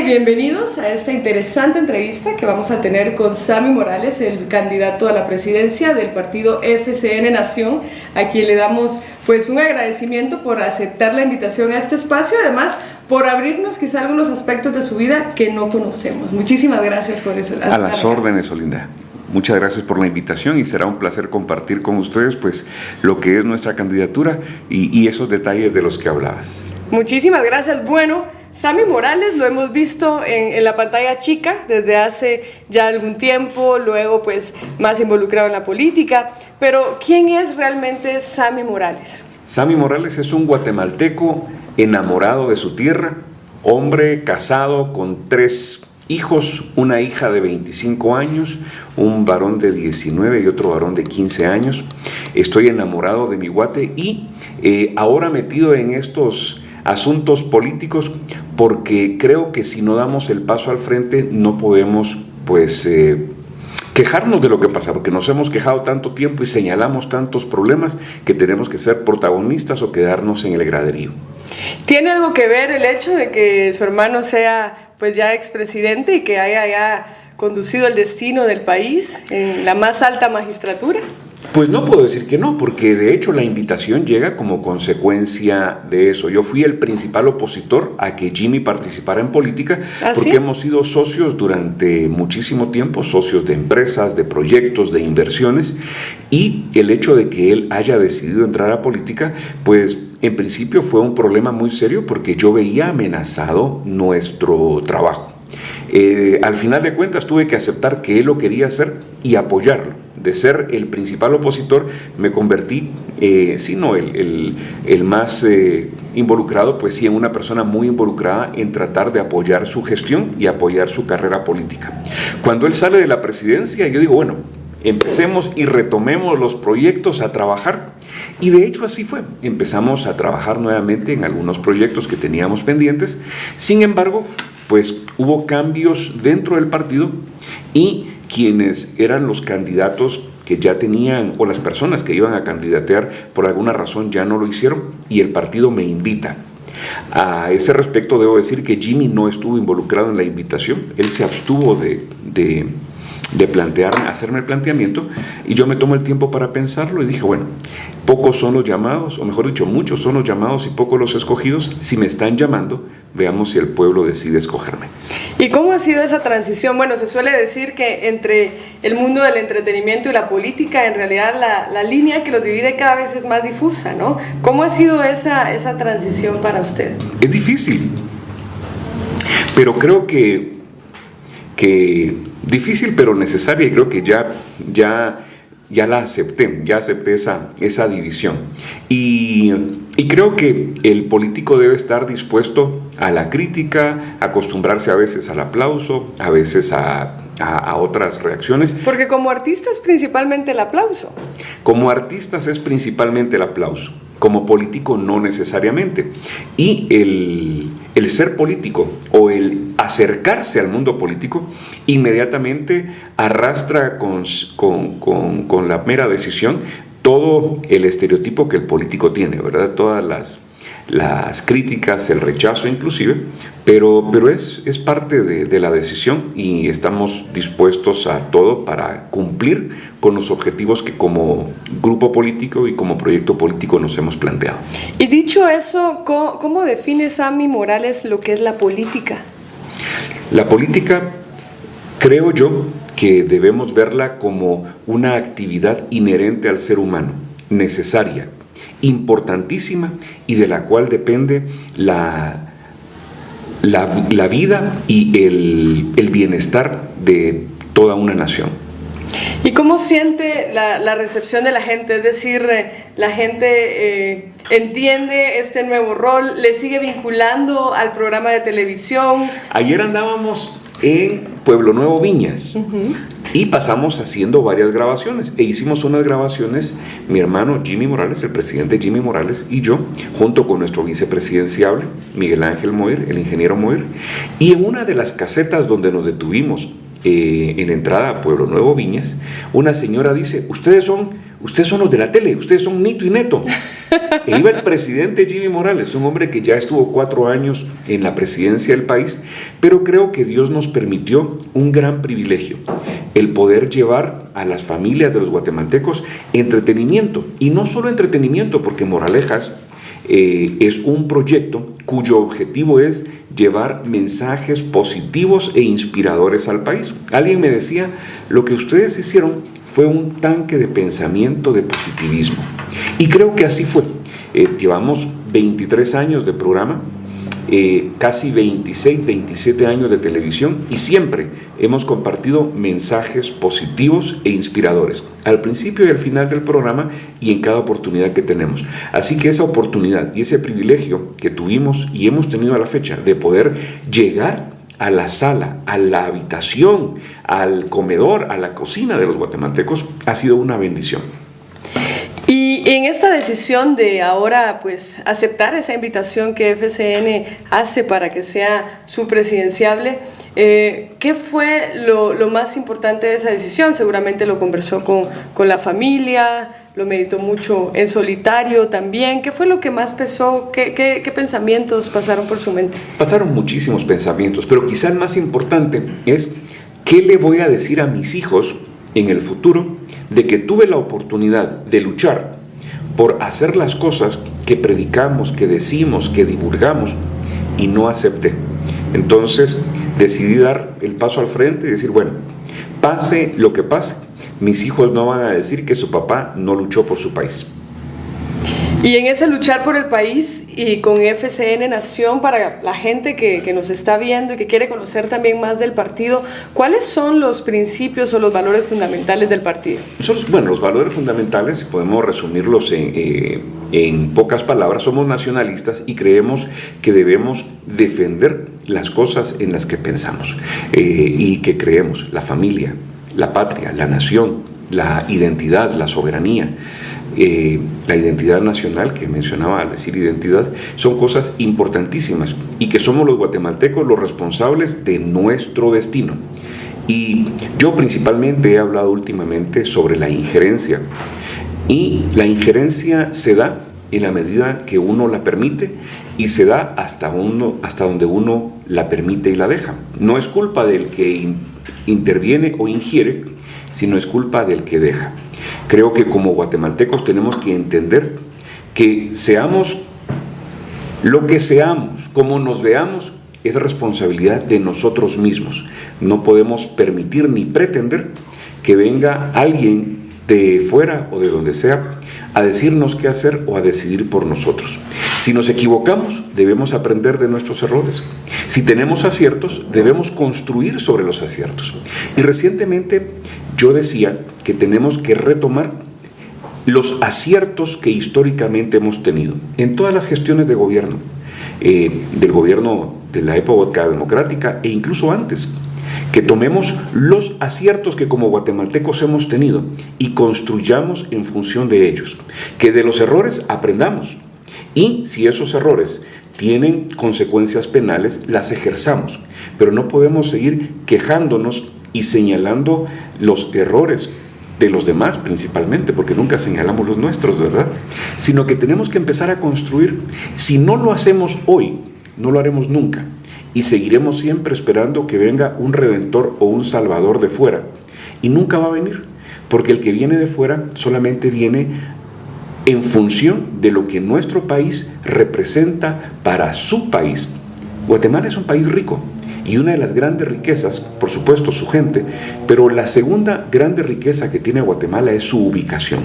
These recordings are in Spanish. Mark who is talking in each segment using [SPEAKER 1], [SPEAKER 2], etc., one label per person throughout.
[SPEAKER 1] bienvenidos a esta interesante entrevista que vamos a tener con Sammy Morales, el candidato a la presidencia del partido FCN Nación, a quien le damos pues un agradecimiento por aceptar la invitación a este espacio, además por abrirnos quizá algunos aspectos de su vida que no conocemos. Muchísimas gracias por eso.
[SPEAKER 2] A las órdenes, Olinda. Muchas gracias por la invitación y será un placer compartir con ustedes pues lo que es nuestra candidatura y esos detalles de los que hablabas.
[SPEAKER 1] Muchísimas gracias. Bueno, Sammy Morales lo hemos visto en la pantalla chica desde hace ya algún tiempo, luego pues más involucrado en la política, pero ¿quién es realmente Sammy Morales?
[SPEAKER 2] Sammy Morales es un guatemalteco enamorado de su tierra, hombre casado con 3 hijos, una hija de 25 años, un varón de 19 y otro varón de 15 años. Estoy enamorado de mi Guate y ahora metido en estos asuntos políticos porque creo que si no damos el paso al frente no podemos pues quejarnos de lo que pasa, porque nos hemos quejado tanto tiempo y señalamos tantos problemas que tenemos que ser protagonistas o quedarnos en el graderío.
[SPEAKER 1] ¿Tiene algo que ver el hecho de que su hermano sea pues ya expresidente y que haya ya conducido el destino del país en la más alta magistratura?
[SPEAKER 2] Pues no puedo decir que no, porque de hecho la invitación llega como consecuencia de eso. Yo fui el principal opositor a que Jimmy participara en política, porque hemos sido socios durante muchísimo tiempo, socios de empresas, de proyectos, de inversiones, y el hecho de que él haya decidido entrar a política, pues en principio fue un problema muy serio porque yo veía amenazado nuestro trabajo. Al final de cuentas tuve que aceptar que él lo quería hacer y apoyarlo. De ser el principal opositor me convertí, si no el más involucrado, pues sí, en una persona muy involucrada en tratar de apoyar su gestión y apoyar su carrera política. Cuando él sale de la presidencia, yo digo, bueno, empecemos y retomemos los proyectos a trabajar. Y de hecho así fue. Empezamos a trabajar nuevamente en algunos proyectos que teníamos pendientes. Sin embargo, pues hubo cambios dentro del partido y quienes eran los candidatos que ya tenían, o las personas que iban a candidatear, por alguna razón ya no lo hicieron y el partido me invita. A ese respecto debo decir que Jimmy no estuvo involucrado en la invitación, él se abstuvo de hacerme el planteamiento y yo me tomo el tiempo para pensarlo y dije, bueno, pocos son los llamados, o mejor dicho, muchos son los llamados y pocos los escogidos. Si me están llamando, veamos si el pueblo decide escogerme.
[SPEAKER 1] ¿Y cómo ha sido esa transición? Bueno, se suele decir que entre el mundo del entretenimiento y la política, en realidad la línea que los divide cada vez es más difusa, ¿no? ¿Cómo ha sido esa transición para usted?
[SPEAKER 2] Es difícil, pero creo que difícil pero necesaria, y creo que ya la acepté, esa división. Y creo que el político debe estar dispuesto a la crítica, acostumbrarse a veces al aplauso, a veces a otras reacciones.
[SPEAKER 1] Porque como artista es principalmente el aplauso.
[SPEAKER 2] Como artistas es principalmente el aplauso. Como político no necesariamente. Y el ser político o el acercarse al mundo político inmediatamente arrastra con la mera decisión todo el estereotipo que el político tiene, ¿verdad? Todas las críticas, el rechazo inclusive, pero es parte de la decisión y estamos dispuestos a todo para cumplir con los objetivos que como grupo político y como proyecto político nos hemos planteado.
[SPEAKER 1] Y dicho eso, ¿cómo define Sammy Morales lo que es la política?
[SPEAKER 2] La política, creo yo, que debemos verla como una actividad inherente al ser humano, necesaria, importantísima y de la cual depende la vida y el bienestar de toda una nación.
[SPEAKER 1] ¿Y cómo siente la recepción de la gente? Es decir, la gente entiende este nuevo rol, le sigue vinculando al programa de televisión.
[SPEAKER 2] Ayer andábamos en Pueblo Nuevo Viñas y pasamos haciendo varias grabaciones e hicimos unas grabaciones, mi hermano Jimmy Morales, el presidente Jimmy Morales y yo, junto con nuestro vicepresidenciable Miguel Ángel Moir, el ingeniero Moir, y en una de las casetas donde nos detuvimos en la entrada a Pueblo Nuevo Viñas, una señora dice, ustedes son ustedes son los de la tele, ustedes son Nito y Neto. E iba el presidente Jimmy Morales, un hombre que ya estuvo 4 años en la presidencia del país, pero creo que Dios nos permitió un gran privilegio, el poder llevar a las familias de los guatemaltecos entretenimiento, y no solo entretenimiento, porque Moralejas es un proyecto cuyo objetivo es llevar mensajes positivos e inspiradores al país. Alguien me decía, lo que ustedes hicieron fue un tanque de pensamiento de positivismo. Y creo que así fue. Llevamos 23 años de programa, casi 26, 27 años de televisión, y siempre hemos compartido mensajes positivos e inspiradores, al principio y al final del programa y en cada oportunidad que tenemos. Así que esa oportunidad y ese privilegio que tuvimos y hemos tenido a la fecha de poder llegar a la sala, a la habitación, al comedor, a la cocina de los guatemaltecos, ha sido una bendición.
[SPEAKER 1] Y en esta decisión de ahora pues aceptar esa invitación que FCN hace para que sea su presidenciable, ¿qué fue lo más importante de esa decisión? Seguramente lo conversó con la familia, lo meditó mucho en solitario también. ¿Qué fue lo que más pesó? ¿Qué pensamientos pasaron por su mente?
[SPEAKER 2] Pasaron muchísimos pensamientos, pero quizá el más importante es ¿qué le voy a decir a mis hijos en el futuro de que tuve la oportunidad de luchar por hacer las cosas que predicamos, que decimos, que divulgamos y no acepté? Entonces decidí dar el paso al frente y decir, bueno, pase lo que pase, mis hijos no van a decir que su papá no luchó por su país.
[SPEAKER 1] Y en ese luchar por el país y con FCN Nación, para la gente que nos está viendo y que quiere conocer también más del partido, ¿cuáles son los principios o los valores fundamentales del partido?
[SPEAKER 2] Nosotros, bueno, los valores fundamentales podemos resumirlos en pocas palabras. Somos nacionalistas y creemos que debemos defender las cosas en las que pensamos y que creemos: la familia, la patria, la nación, la identidad, la soberanía. La identidad nacional, que mencionaba al decir identidad, son cosas importantísimas y que somos los guatemaltecos los responsables de nuestro destino. Y yo principalmente he hablado últimamente sobre la injerencia, y la injerencia se da en la medida que uno la permite y se da hasta donde uno la permite y la deja. No es culpa del que interviene o ingiere, sino es culpa del que deja. Creo que como guatemaltecos tenemos que entender que seamos lo que seamos, como nos veamos, es responsabilidad de nosotros mismos. No podemos permitir ni pretender que venga alguien de fuera o de donde sea a decirnos qué hacer o a decidir por nosotros. Si nos equivocamos, debemos aprender de nuestros errores. Si tenemos aciertos, debemos construir sobre los aciertos. Y recientemente yo decía que tenemos que retomar los aciertos que históricamente hemos tenido en todas las gestiones de gobierno, del gobierno de la época democrática e incluso antes. Que tomemos los aciertos que como guatemaltecos hemos tenido y construyamos en función de ellos. Que de los errores aprendamos. Y si esos errores tienen consecuencias penales, las ejerzamos. Pero no podemos seguir quejándonos y señalando los errores de los demás principalmente, porque nunca señalamos los nuestros, ¿verdad? Sino que tenemos que empezar a construir. Si no lo hacemos hoy, no lo haremos nunca. Y seguiremos siempre esperando que venga un redentor o un salvador de fuera. Y nunca va a venir, porque el que viene de fuera solamente viene en función de lo que nuestro país representa para su país. Guatemala es un país rico y una de las grandes riquezas, por supuesto, su gente, pero la segunda grande riqueza que tiene Guatemala es su ubicación.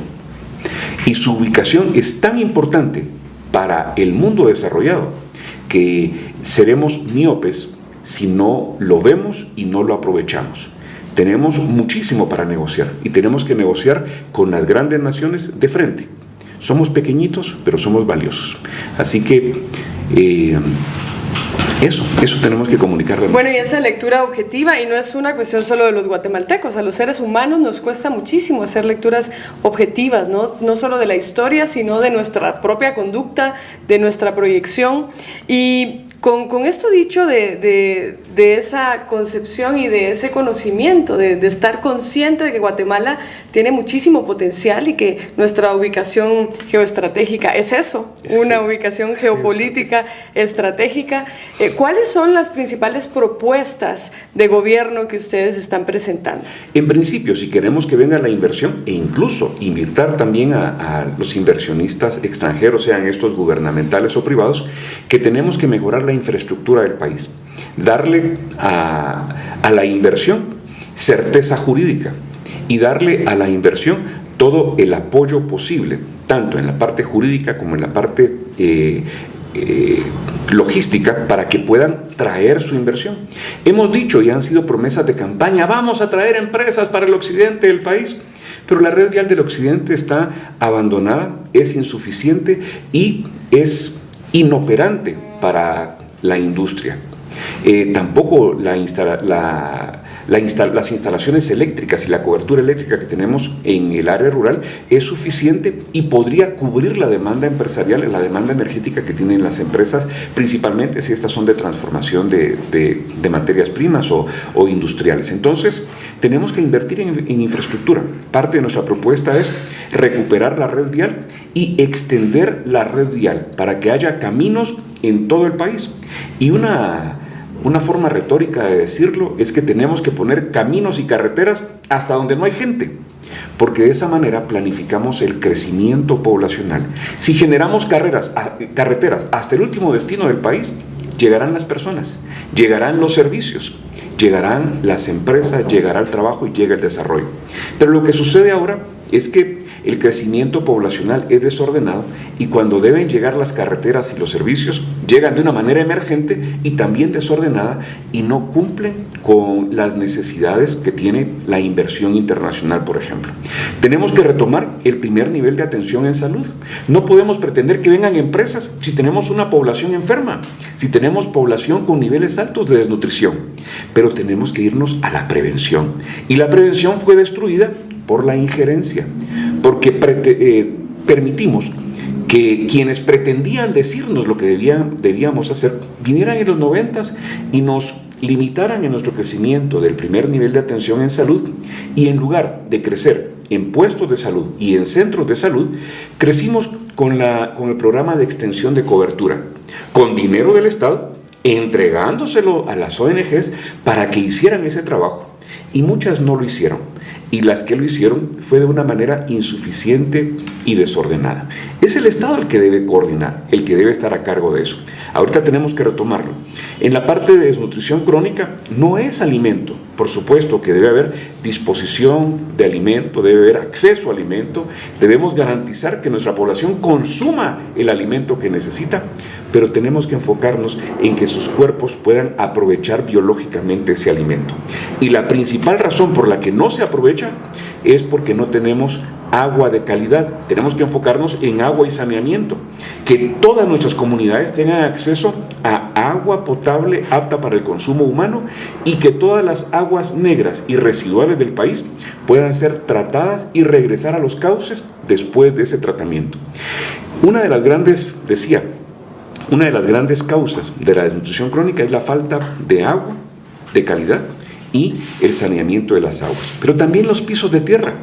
[SPEAKER 2] Y su ubicación es tan importante para el mundo desarrollado que seremos miopes si no lo vemos y no lo aprovechamos. Tenemos muchísimo para negociar y tenemos que negociar con las grandes naciones de frente. Somos pequeñitos, pero somos valiosos. Así que eso tenemos que comunicarle.
[SPEAKER 1] Bueno, y esa lectura objetiva, y no es una cuestión solo de los guatemaltecos, a los seres humanos nos cuesta muchísimo hacer lecturas objetivas, no solo de la historia, sino de nuestra propia conducta, de nuestra proyección. Y Con esto dicho de esa concepción y de ese conocimiento, de estar consciente de que Guatemala tiene muchísimo potencial y que nuestra ubicación geoestratégica es eso, una ubicación geopolítica estratégica, ¿cuáles son las principales propuestas de gobierno que ustedes están presentando?
[SPEAKER 2] En principio, si queremos que venga la inversión e incluso invitar también a los inversionistas extranjeros, sean estos gubernamentales o privados, que tenemos que mejorar la infraestructura del país, darle a la inversión certeza jurídica y darle a la inversión todo el apoyo posible, tanto en la parte jurídica como en la parte logística, para que puedan traer su inversión. Hemos dicho y han sido promesas de campaña, vamos a traer empresas para el occidente del país, pero la red vial del occidente está abandonada, es insuficiente y es inoperante para la industria. Tampoco las instalaciones eléctricas y la cobertura eléctrica que tenemos en el área rural es suficiente y podría cubrir la demanda empresarial, la demanda energética que tienen las empresas, principalmente si estas son de transformación de materias primas o industriales. Entonces, tenemos que invertir en infraestructura. Parte de nuestra propuesta es recuperar la red vial y extender la red vial para que haya caminos en todo el país. Y una forma retórica de decirlo es que tenemos que poner caminos y carreteras hasta donde no hay gente, porque de esa manera planificamos el crecimiento poblacional. Si generamos carreteras hasta el último destino del país, llegarán las personas, llegarán los servicios, llegarán las empresas, llegará el trabajo y llega el desarrollo. Pero lo que sucede ahora es que el crecimiento poblacional es desordenado y cuando deben llegar las carreteras y los servicios, llegan de una manera emergente y también desordenada y no cumplen con las necesidades que tiene la inversión internacional, por ejemplo. Tenemos que retomar el primer nivel de atención en salud. No podemos pretender que vengan empresas si tenemos una población enferma, si tenemos población con niveles altos de desnutrición, pero tenemos que irnos a la prevención. Y la prevención fue destruida por la injerencia, porque permitimos que quienes pretendían decirnos lo que debíamos hacer vinieran en los 90s y nos limitaran en nuestro crecimiento del primer nivel de atención en salud, y en lugar de crecer en puestos de salud y en centros de salud, crecimos con el programa de extensión de cobertura, con dinero del Estado, entregándoselo a las ONGs para que hicieran ese trabajo, y muchas no lo hicieron. Y las que lo hicieron fue de una manera insuficiente y desordenada. Es el Estado el que debe coordinar, el que debe estar a cargo de eso. Ahorita tenemos que retomarlo. En la parte de desnutrición crónica no es alimento. Por supuesto que debe haber disposición de alimento, debe haber acceso a alimento. Debemos garantizar que nuestra población consuma el alimento que necesita, pero tenemos que enfocarnos en que sus cuerpos puedan aprovechar biológicamente ese alimento. Y la principal razón por la que no se aprovecha es porque no tenemos agua de calidad. Tenemos que enfocarnos en agua y saneamiento, que todas nuestras comunidades tengan acceso a agua potable apta para el consumo humano y que todas las aguas negras y residuales del país puedan ser tratadas y regresar a los cauces después de ese tratamiento. Una de las grandes causas de la desnutrición crónica es la falta de agua de calidad y el saneamiento de las aguas, pero también los pisos de tierra.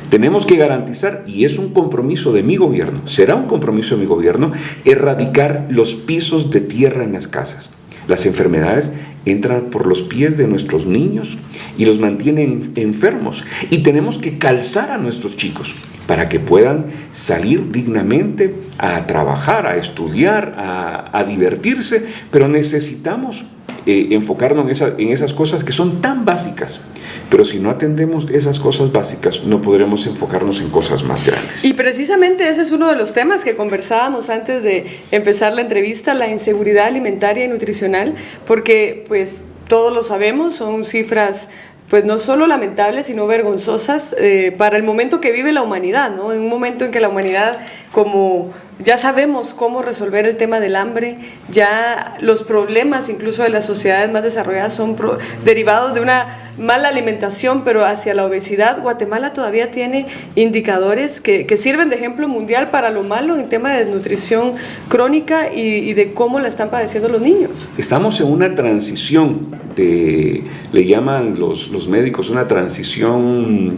[SPEAKER 2] Tenemos que garantizar, y es un compromiso de mi gobierno, será un compromiso de mi gobierno, erradicar los pisos de tierra en las casas. Las enfermedades entran por los pies de nuestros niños y los mantienen enfermos, y tenemos que calzar a nuestros chicos para que puedan salir dignamente a trabajar, a estudiar, a divertirse, pero necesitamos enfocarnos en esas cosas que son tan básicas. Pero si no atendemos esas cosas básicas, no podremos enfocarnos en cosas más grandes.
[SPEAKER 1] Y precisamente ese es uno de los temas que conversábamos antes de empezar la entrevista, la inseguridad alimentaria y nutricional, porque pues todos lo sabemos, son cifras pues no solo lamentables, sino vergonzosas para el momento que vive la humanidad, ¿no? En un momento en que la humanidad como ya sabemos cómo resolver el tema del hambre, ya los problemas incluso de las sociedades más desarrolladas son derivados de una mala alimentación, pero hacia la obesidad. Guatemala todavía tiene indicadores que sirven de ejemplo mundial para lo malo en tema de desnutrición crónica y de cómo la están padeciendo los niños.
[SPEAKER 2] Estamos en una transición, le llaman los médicos una transición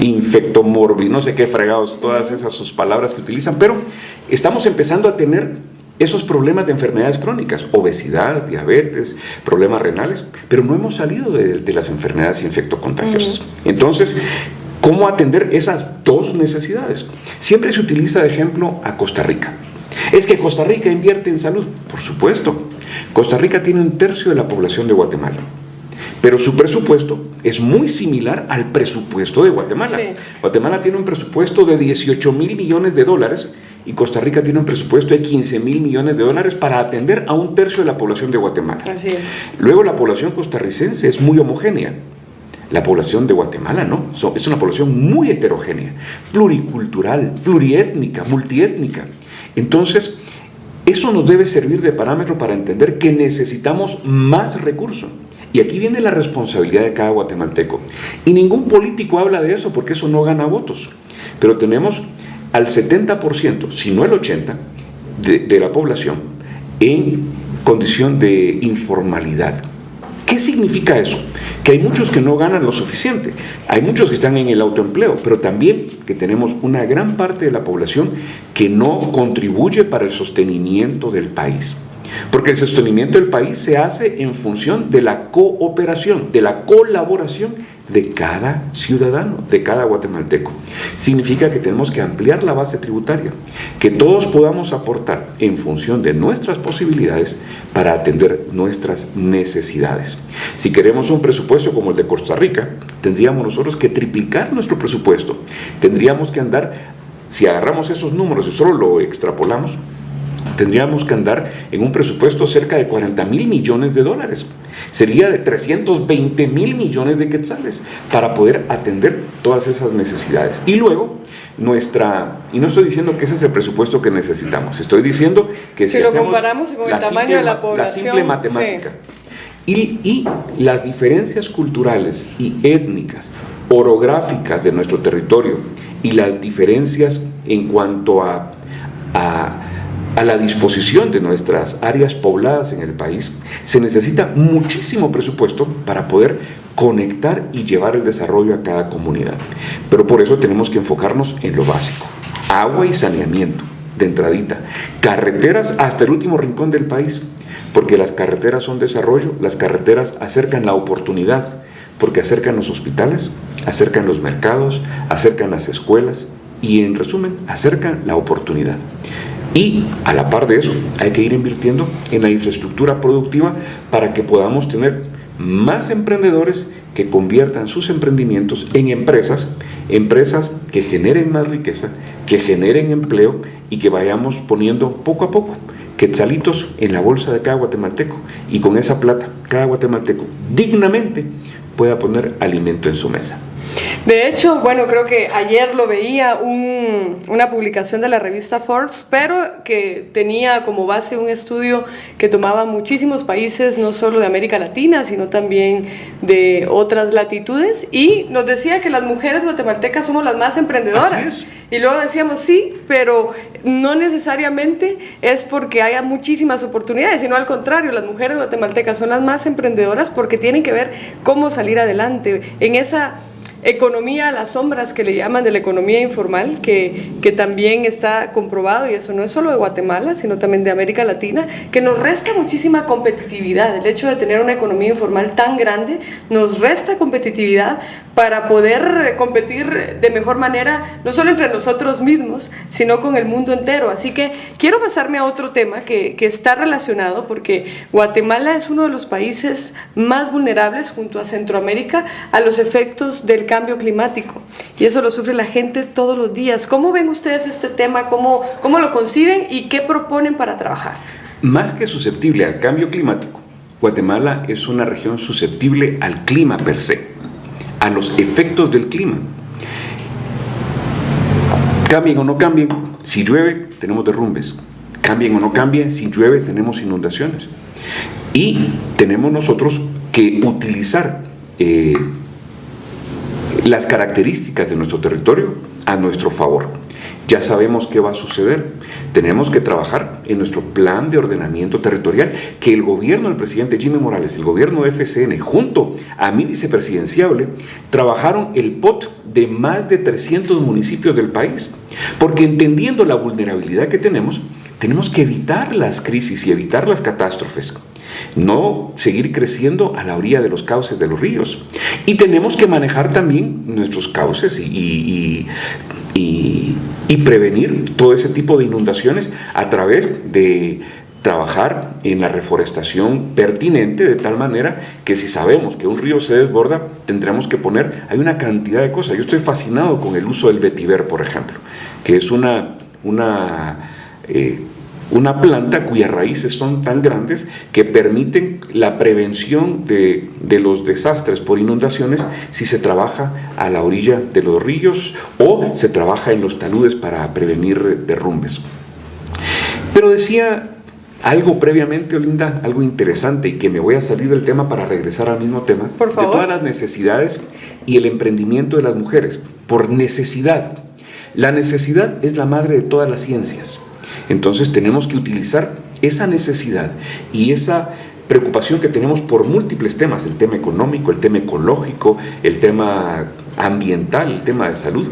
[SPEAKER 2] infectomórbido, no sé qué fregados, todas esas sus palabras que utilizan, pero estamos empezando a tener esos problemas de enfermedades crónicas, obesidad, diabetes, problemas renales, pero no hemos salido de las enfermedades infectocontagiosas. Entonces, ¿cómo atender esas dos necesidades? Siempre se utiliza de ejemplo a Costa Rica. Es que Costa Rica invierte en salud. Por supuesto, Costa Rica tiene 1/3 de la población de Guatemala, pero su presupuesto es muy similar al presupuesto de Guatemala. Sí. Guatemala tiene un presupuesto de 18,000 millones de dólares y Costa Rica tiene un presupuesto de 15,000 millones de dólares para atender a 1/3 de la población de Guatemala.
[SPEAKER 1] Así es.
[SPEAKER 2] Luego, la población costarricense es muy homogénea. La población de Guatemala no, es una población muy heterogénea, pluricultural, pluriétnica, multiétnica. Entonces, eso nos debe servir de parámetro para entender que necesitamos más recursos. Y aquí viene la responsabilidad de cada guatemalteco. Y ningún político habla de eso porque eso no gana votos. Pero tenemos al 70%, si no el 80%, de la población en condición de informalidad. ¿Qué significa eso? Que hay muchos que no ganan lo suficiente, hay muchos que están en el autoempleo, pero también que tenemos una gran parte de la población que no contribuye para el sostenimiento del país. Porque el sostenimiento del país se hace en función de la cooperación, de la colaboración de cada ciudadano, de cada guatemalteco. Significa que tenemos que ampliar la base tributaria, que todos podamos aportar en función de nuestras posibilidades para atender nuestras necesidades. Si queremos un presupuesto como el de Costa Rica, tendríamos nosotros que triplicar nuestro presupuesto. Tendríamos que andar, si agarramos esos números y solo lo extrapolamos, tendríamos que andar en un presupuesto cerca de 40,000 millones de dólares. Sería de 320,000 millones de quetzales para poder atender todas esas necesidades. Y luego, y no estoy diciendo que ese es el presupuesto que necesitamos, estoy diciendo que
[SPEAKER 1] si lo comparamos con el tamaño de la población,
[SPEAKER 2] la simple matemática, sí. y las diferencias culturales y étnicas, orográficas de nuestro territorio y las diferencias en cuanto a la disposición de nuestras áreas pobladas en el país, se necesita muchísimo presupuesto para poder conectar y llevar el desarrollo a cada comunidad. Pero por eso tenemos que enfocarnos en lo básico: agua y saneamiento, de entradita, carreteras hasta el último rincón del país, porque las carreteras son desarrollo, las carreteras acercan la oportunidad, porque acercan los hospitales, acercan los mercados, acercan las escuelas y, en resumen, acercan la oportunidad. Y a la par de eso, hay que ir invirtiendo en la infraestructura productiva para que podamos tener más emprendedores que conviertan sus emprendimientos en empresas que generen más riqueza, que generen empleo y que vayamos poniendo poco a poco quetzalitos en la bolsa de cada guatemalteco, y con esa plata cada guatemalteco dignamente pueda poner alimento en su mesa.
[SPEAKER 1] De hecho, bueno, creo que ayer lo veía una publicación de la revista Forbes, pero que tenía como base un estudio que tomaba muchísimos países, no solo de América Latina, sino también de otras latitudes, y nos decía que las mujeres guatemaltecas somos las más emprendedoras. Y luego decíamos, sí, pero no necesariamente es porque haya muchísimas oportunidades, sino al contrario, las mujeres guatemaltecas son las más emprendedoras porque tienen que ver cómo salir adelante en esa economía a las sombras que le llaman, de la economía informal, que también está comprobado, y eso no es solo de Guatemala, sino también de América Latina, que nos resta muchísima competitividad. El hecho de tener una economía informal tan grande nos resta competitividad para poder competir de mejor manera, no solo entre nosotros mismos, sino con el mundo entero. Así que quiero pasarme a otro tema que está relacionado, porque Guatemala es uno de los países más vulnerables, junto a Centroamérica, a los efectos del cambio climático, y eso lo sufre la gente todos los días. ¿Cómo ven ustedes este tema? ¿Cómo lo conciben y qué proponen para trabajar?
[SPEAKER 2] Más que susceptible al cambio climático, Guatemala es una región susceptible al clima per se, a los efectos del clima. Cambien o no cambien, si llueve tenemos derrumbes. Cambien o no cambien, si llueve tenemos inundaciones. Y tenemos nosotros que utilizar las características de nuestro territorio a nuestro favor. Ya sabemos qué va a suceder. Tenemos que trabajar en nuestro plan de ordenamiento territorial que el gobierno del presidente Jimmy Morales, el gobierno de FCN, junto a mi vicepresidenciable, trabajaron el POT de más de 300 municipios del país. Porque entendiendo la vulnerabilidad que tenemos que evitar las crisis y evitar las catástrofes. No seguir creciendo a la orilla de los cauces de los ríos. Y tenemos que manejar también nuestros cauces y prevenir todo ese tipo de inundaciones a través de trabajar en la reforestación pertinente, de tal manera que si sabemos que un río se desborda, tendremos que poner, hay una cantidad de cosas. Yo estoy fascinado con el uso del vetiver, por ejemplo, que es una planta cuyas raíces son tan grandes que permiten la prevención de los desastres por inundaciones si se trabaja a la orilla de los ríos o se trabaja en los taludes para prevenir derrumbes. Pero decía algo previamente, Olinda, algo interesante, y que me voy a salir del tema para regresar al mismo tema.
[SPEAKER 1] Por favor.
[SPEAKER 2] De todas las necesidades y el emprendimiento de las mujeres, por necesidad. La necesidad es la madre de todas las ciencias. Entonces tenemos que utilizar esa necesidad y esa preocupación que tenemos por múltiples temas, el tema económico, el tema ecológico, el tema ambiental, el tema de salud,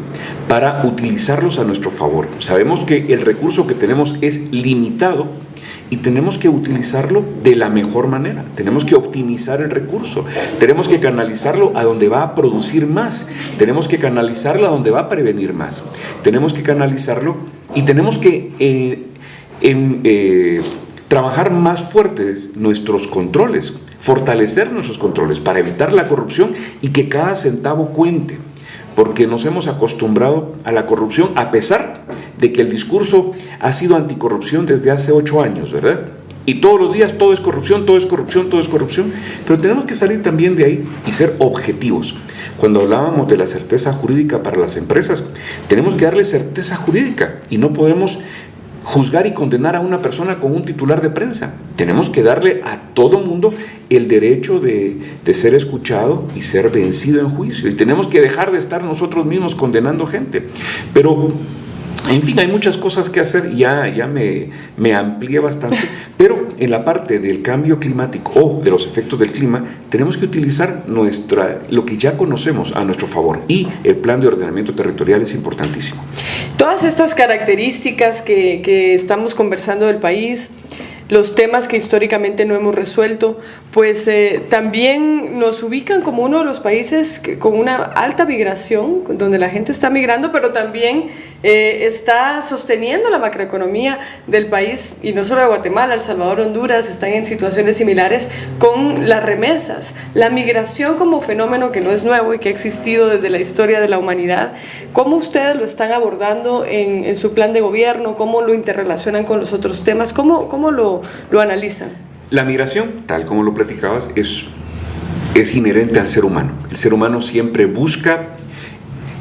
[SPEAKER 2] para utilizarlos a nuestro favor. Sabemos que el recurso que tenemos es limitado y tenemos que utilizarlo de la mejor manera. Tenemos que optimizar el recurso, tenemos que canalizarlo a donde va a producir más, tenemos que canalizarlo a donde va a prevenir más, tenemos que canalizarlo y tenemos que trabajar más fuertes nuestros controles, fortalecer nuestros controles para evitar la corrupción y que cada centavo cuente, porque nos hemos acostumbrado a la corrupción a pesar de que el discurso ha sido anticorrupción desde hace 8 años, ¿verdad? Y todos los días todo es corrupción, todo es corrupción, todo es corrupción, pero tenemos que salir también de ahí y ser objetivos. Cuando hablábamos de la certeza jurídica para las empresas, tenemos que darle certeza jurídica y no podemos juzgar y condenar a una persona con un titular de prensa. Tenemos que darle a todo mundo el derecho de ser escuchado y ser vencido en juicio. Y tenemos que dejar de estar nosotros mismos condenando gente. Pero, en fin, hay muchas cosas que hacer. Ya me amplié bastante. Pero en la parte del cambio climático o de los efectos del clima, tenemos que utilizar lo que ya conocemos a nuestro favor. Y el plan de ordenamiento territorial es importantísimo.
[SPEAKER 1] Todas estas características que estamos conversando del país, los temas que históricamente no hemos resuelto, pues también nos ubican como uno de los países con una alta migración, donde la gente está migrando, pero también está sosteniendo la macroeconomía del país, y no solo de Guatemala, El Salvador, Honduras están en situaciones similares con las remesas. La migración como fenómeno que no es nuevo y que ha existido desde la historia de la humanidad, ¿cómo ustedes lo están abordando en su plan de gobierno? ¿Cómo lo interrelacionan con los otros temas? ¿Cómo lo analizan?
[SPEAKER 2] La migración, tal como lo platicabas, es inherente al ser humano. El ser humano siempre busca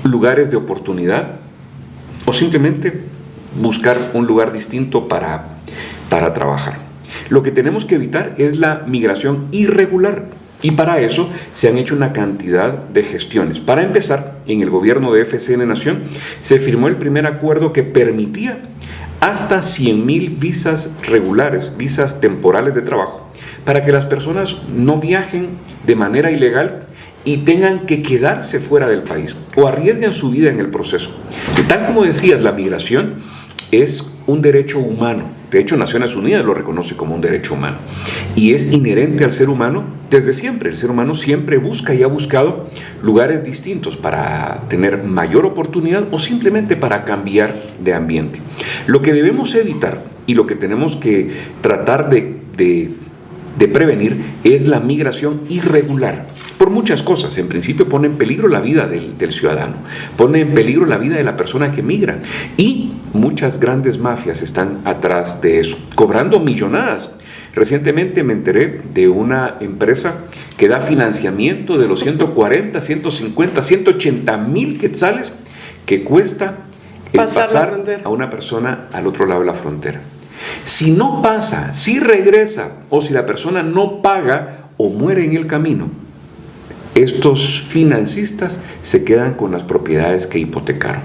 [SPEAKER 2] lugares de oportunidad o simplemente buscar un lugar distinto para trabajar. Lo que tenemos que evitar es la migración irregular y para eso se han hecho una cantidad de gestiones. Para empezar, en el gobierno de FCN Nación se firmó el primer acuerdo que permitía hasta 100,000 visas regulares, visas temporales de trabajo, para que las personas no viajen de manera ilegal y tengan que quedarse fuera del país o arriesguen su vida en el proceso. Y tal como decías, la migración es un derecho humano. De hecho, Naciones Unidas lo reconoce como un derecho humano y es inherente al ser humano desde siempre. El ser humano siempre busca y ha buscado lugares distintos para tener mayor oportunidad o simplemente para cambiar de ambiente. Lo que debemos evitar y lo que tenemos que tratar de prevenir es la migración irregular. Por muchas cosas. En principio pone en peligro la vida del ciudadano, pone en peligro la vida de la persona que migra y muchas grandes mafias están atrás de eso, cobrando millonadas. Recientemente me enteré de una empresa que da financiamiento de los 140, 150, 180 mil quetzales que cuesta pasar a una persona al otro lado de la frontera. Si no pasa, si regresa o si la persona no paga o muere en el camino, estos financistas se quedan con las propiedades que hipotecaron.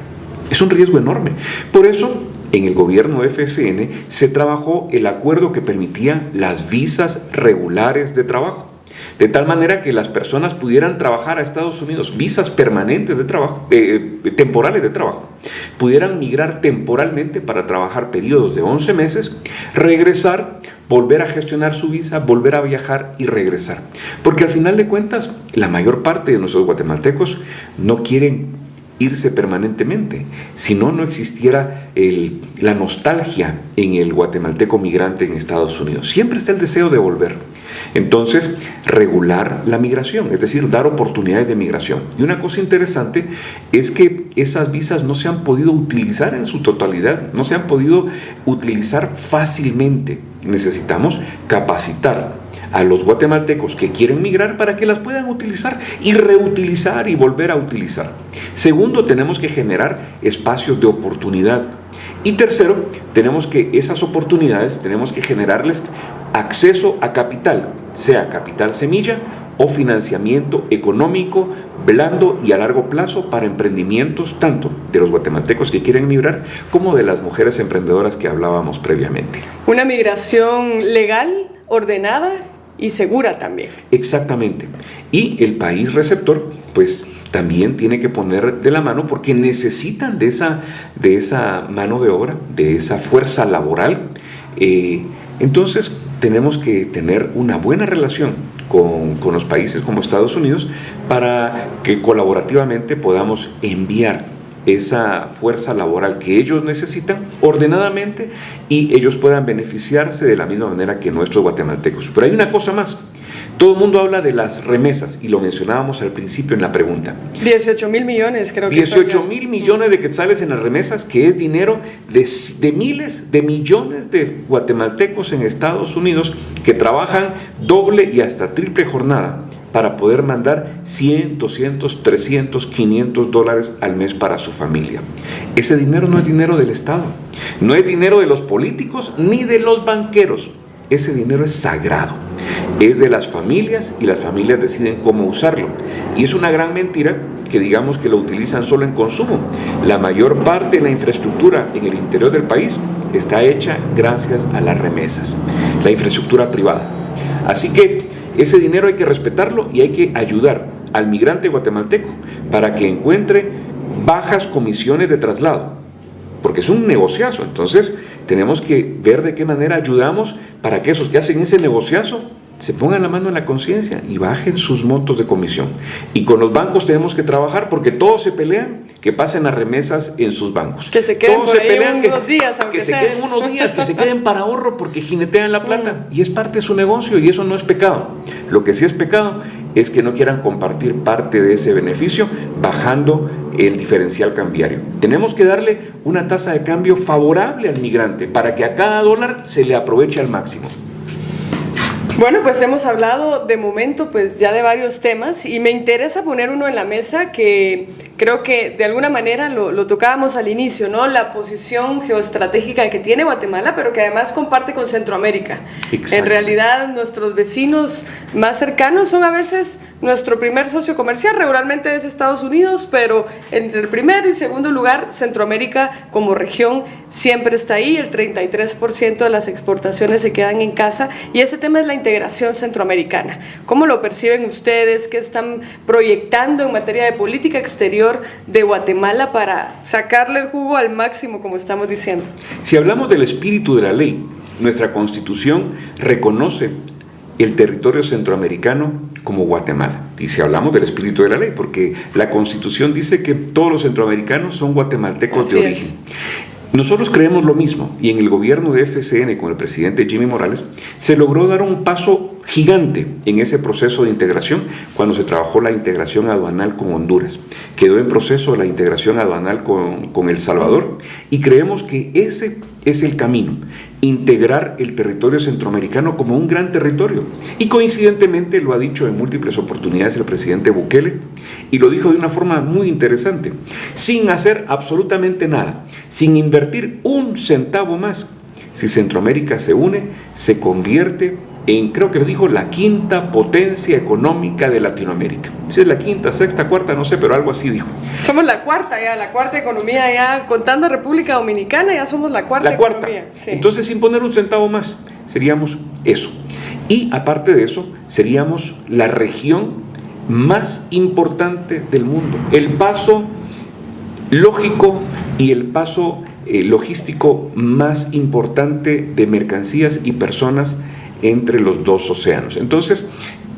[SPEAKER 2] Es un riesgo enorme. Por eso, en el gobierno de FSN se trabajó el acuerdo que permitía las visas regulares de trabajo, de tal manera que las personas pudieran trabajar a Estados Unidos, visas permanentes de trabajo, temporales de trabajo, pudieran migrar temporalmente para trabajar periodos de 11 meses, regresar, volver a gestionar su visa, volver a viajar y regresar. Porque al final de cuentas, la mayor parte de nuestros guatemaltecos no quieren irse permanentemente, si no, no existiera la nostalgia en el guatemalteco migrante en Estados Unidos. Siempre está el deseo de volver. Entonces, regular la migración, es decir, dar oportunidades de migración. Y una cosa interesante es que esas visas no se han podido utilizar en su totalidad, no se han podido utilizar fácilmente. Necesitamos capacitar a los guatemaltecos que quieren migrar para que las puedan utilizar y reutilizar y volver a utilizar. Segundo, tenemos que generar espacios de oportunidad. Y tercero, esas oportunidades tenemos que generarles acceso a capital, sea capital semilla o financiamiento económico, blando y a largo plazo para emprendimientos tanto de los guatemaltecos que quieren migrar como de las mujeres emprendedoras que hablábamos previamente.
[SPEAKER 1] Una migración legal, ordenada y segura también.
[SPEAKER 2] Exactamente. Y el país receptor, pues también tiene que poner de la mano porque necesitan de esa mano de obra, de esa fuerza laboral. Entonces tenemos que tener una buena relación con los países como Estados Unidos para que colaborativamente podamos enviar esa fuerza laboral que ellos necesitan ordenadamente y ellos puedan beneficiarse de la misma manera que nuestros guatemaltecos. Pero hay una cosa más. Todo el mundo habla de las remesas y lo mencionábamos al principio en la pregunta.
[SPEAKER 1] 18,000 millones creo que
[SPEAKER 2] 18,000 millones de quetzales en las remesas, que es dinero de miles de millones de guatemaltecos en Estados Unidos que trabajan doble y hasta triple jornada para poder mandar 100, 200, 300, 500 dólares al mes para su familia. Ese dinero no es dinero del Estado, no es dinero de los políticos ni de los banqueros. Ese dinero es sagrado, es de las familias y las familias deciden cómo usarlo. Y es una gran mentira que digamos que lo utilizan solo en consumo. La mayor parte de la infraestructura en el interior del país está hecha gracias a las remesas, la infraestructura privada. Así que ese dinero hay que respetarlo y hay que ayudar al migrante guatemalteco para que encuentre bajas comisiones de traslado, porque es un negociazo. Entonces tenemos que ver de qué manera ayudamos para que esos que hacen ese negociazo se pongan la mano en la conciencia y bajen sus montos de comisión. Y con los bancos tenemos que trabajar porque todos se pelean que pasen las remesas en sus bancos.
[SPEAKER 1] Que se queden por ahí unos días, aunque
[SPEAKER 2] sea. Que se queden unos días, que se queden para ahorro porque jinetean la plata. Y es parte de su negocio y eso no es pecado. Lo que sí es pecado es que no quieran compartir parte de ese beneficio bajando el diferencial cambiario. Tenemos que darle una tasa de cambio favorable al migrante para que a cada dólar se le aproveche al máximo.
[SPEAKER 1] Bueno, pues hemos hablado de momento pues ya de varios temas y me interesa poner uno en la mesa que creo que de alguna manera lo tocábamos al inicio, ¿no? La posición geoestratégica que tiene Guatemala, pero que además comparte con Centroamérica. Exacto. En realidad nuestros vecinos más cercanos son a veces nuestro primer socio comercial, regularmente es Estados Unidos, pero entre el primero y segundo lugar Centroamérica como región siempre está ahí, el 33% de las exportaciones se quedan en casa y ese tema es la integración centroamericana. ¿Cómo lo perciben ustedes? ¿Qué están proyectando en materia de política exterior de Guatemala para sacarle el jugo al máximo, como estamos diciendo?
[SPEAKER 2] Si hablamos del espíritu de la ley, nuestra Constitución reconoce el territorio centroamericano como Guatemala. Y si hablamos del espíritu de la ley, porque la Constitución dice que todos los centroamericanos son guatemaltecos de origen. Nosotros creemos lo mismo y en el gobierno de FSN con el presidente Jimmy Morales se logró dar un paso gigante en ese proceso de integración cuando se trabajó la integración aduanal con Honduras. Quedó en proceso la integración aduanal con El Salvador y creemos que ese es el camino, integrar el territorio centroamericano como un gran territorio. Y coincidentemente lo ha dicho en múltiples oportunidades el presidente Bukele y lo dijo de una forma muy interesante, sin hacer absolutamente nada, sin invertir un centavo más. Si Centroamérica se une, se convierte en, creo que dijo, la quinta potencia económica de Latinoamérica. Si es la quinta, sexta, cuarta, no sé, pero algo así dijo.
[SPEAKER 1] Somos la cuarta economía ya, contando República Dominicana, ya somos la cuarta economía. Sí.
[SPEAKER 2] Entonces, sin poner un centavo más, seríamos eso. Y aparte de eso, seríamos la región más importante del mundo. El paso lógico y el paso logístico más importante de mercancías y personas entre los dos océanos. Entonces,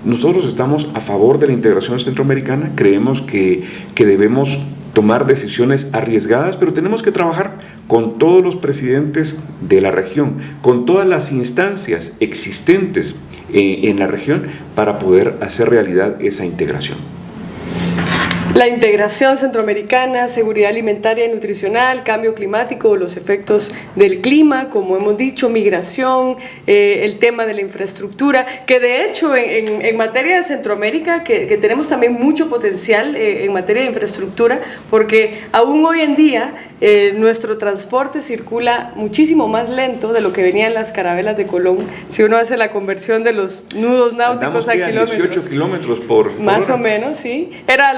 [SPEAKER 2] nosotros estamos a favor de la integración centroamericana, creemos que debemos tomar decisiones arriesgadas, pero tenemos que trabajar con todos los presidentes de la región, con todas las instancias existentes en la región para poder hacer realidad esa integración.
[SPEAKER 1] La integración centroamericana, seguridad alimentaria y nutricional, cambio climático, los efectos del clima, como hemos dicho, migración, el tema de la infraestructura, que de hecho en materia de Centroamérica, que tenemos también mucho potencial en materia de infraestructura, porque aún hoy en día nuestro transporte circula muchísimo más lento de lo que venían las carabelas de Colón. Si uno hace la conversión de los nudos náuticos a kilómetros.
[SPEAKER 2] 18 kilómetros por
[SPEAKER 1] más
[SPEAKER 2] hora.
[SPEAKER 1] O menos, sí. Era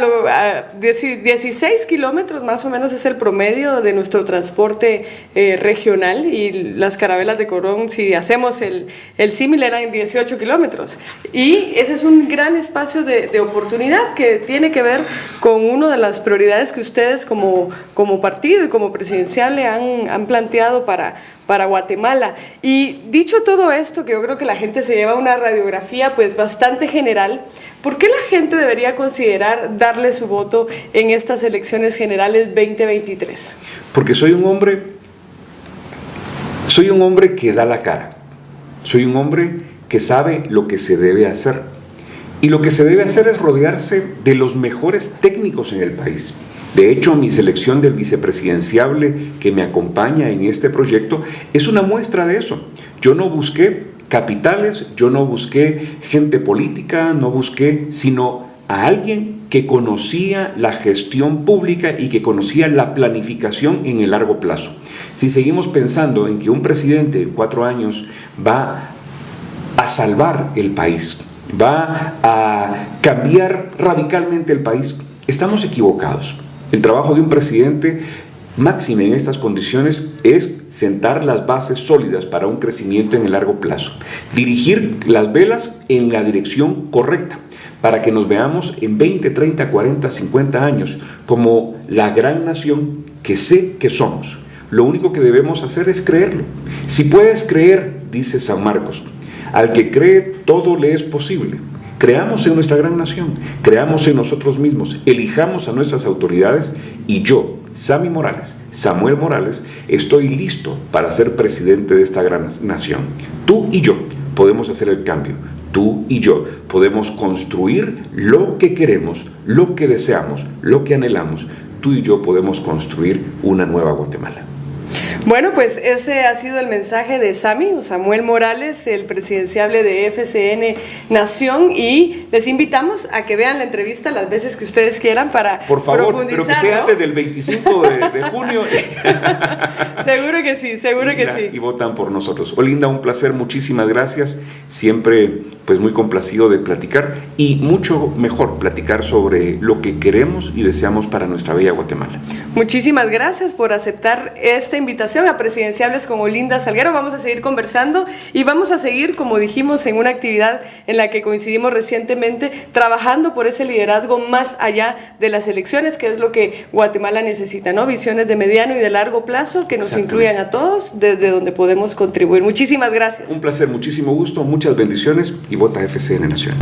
[SPEAKER 1] 16 kilómetros más o menos es el promedio de nuestro transporte regional, y las carabelas de Colón, si hacemos el símil, eran 18 kilómetros. Y ese es un gran espacio de oportunidad que tiene que ver con una de las prioridades que ustedes como partido y como presidenciable han planteado para Guatemala. Y dicho todo esto, que yo creo que la gente se lleva una radiografía pues bastante general, ¿por qué la gente debería considerar darle su voto en estas elecciones generales 2023?
[SPEAKER 2] Porque soy un hombre que da la cara, soy un hombre que sabe lo que se debe hacer, y lo que se debe hacer es rodearse de los mejores técnicos en el país. De hecho, mi selección del vicepresidenciable que me acompaña en este proyecto es una muestra de eso. Yo no busqué capitales, yo no busqué gente política, no busqué sino a alguien que conocía la gestión pública y que conocía la planificación en el largo plazo. Si seguimos pensando en que un presidente en 4 años va a salvar el país, va a cambiar radicalmente el país, estamos equivocados. El trabajo de un presidente, máxime en estas condiciones, es sentar las bases sólidas para un crecimiento en el largo plazo, dirigir las velas en la dirección correcta, para que nos veamos en 20, 30, 40, 50 años como la gran nación que sé que somos. Lo único que debemos hacer es creerlo. Si puedes creer, dice San Marcos, al que cree todo le es posible. Creamos en nuestra gran nación, creamos en nosotros mismos, elijamos a nuestras autoridades, y yo, Samuel Morales, estoy listo para ser presidente de esta gran nación. Tú y yo podemos hacer el cambio, tú y yo podemos construir lo que queremos, lo que deseamos, lo que anhelamos. Tú y yo podemos construir una nueva Guatemala.
[SPEAKER 1] Bueno, pues ese ha sido el mensaje de Samuel Morales, el presidenciable de FCN Nación, y les invitamos a que vean la entrevista las veces que ustedes quieran para
[SPEAKER 2] por favor,
[SPEAKER 1] profundizar,
[SPEAKER 2] pero que sea,
[SPEAKER 1] ¿no?,
[SPEAKER 2] antes del 25 de junio.
[SPEAKER 1] Seguro que sí, seguro que sí.
[SPEAKER 2] Y votan por nosotros. Olinda, un placer, muchísimas gracias. Siempre pues muy complacido de platicar, y mucho mejor platicar sobre lo que queremos y deseamos para nuestra bella Guatemala.
[SPEAKER 1] Muchísimas gracias por aceptar esta invitación a Presidenciables con Olinda Salguero. Vamos a seguir conversando y vamos a seguir, como dijimos, en una actividad en la que coincidimos recientemente, trabajando por ese liderazgo más allá de las elecciones, que es lo que Guatemala necesita, ¿no? Visiones de mediano y de largo plazo que nos incluyan a todos, desde donde podemos contribuir. Muchísimas gracias.
[SPEAKER 2] Un placer, muchísimo gusto, muchas bendiciones, y vota FCN Nación.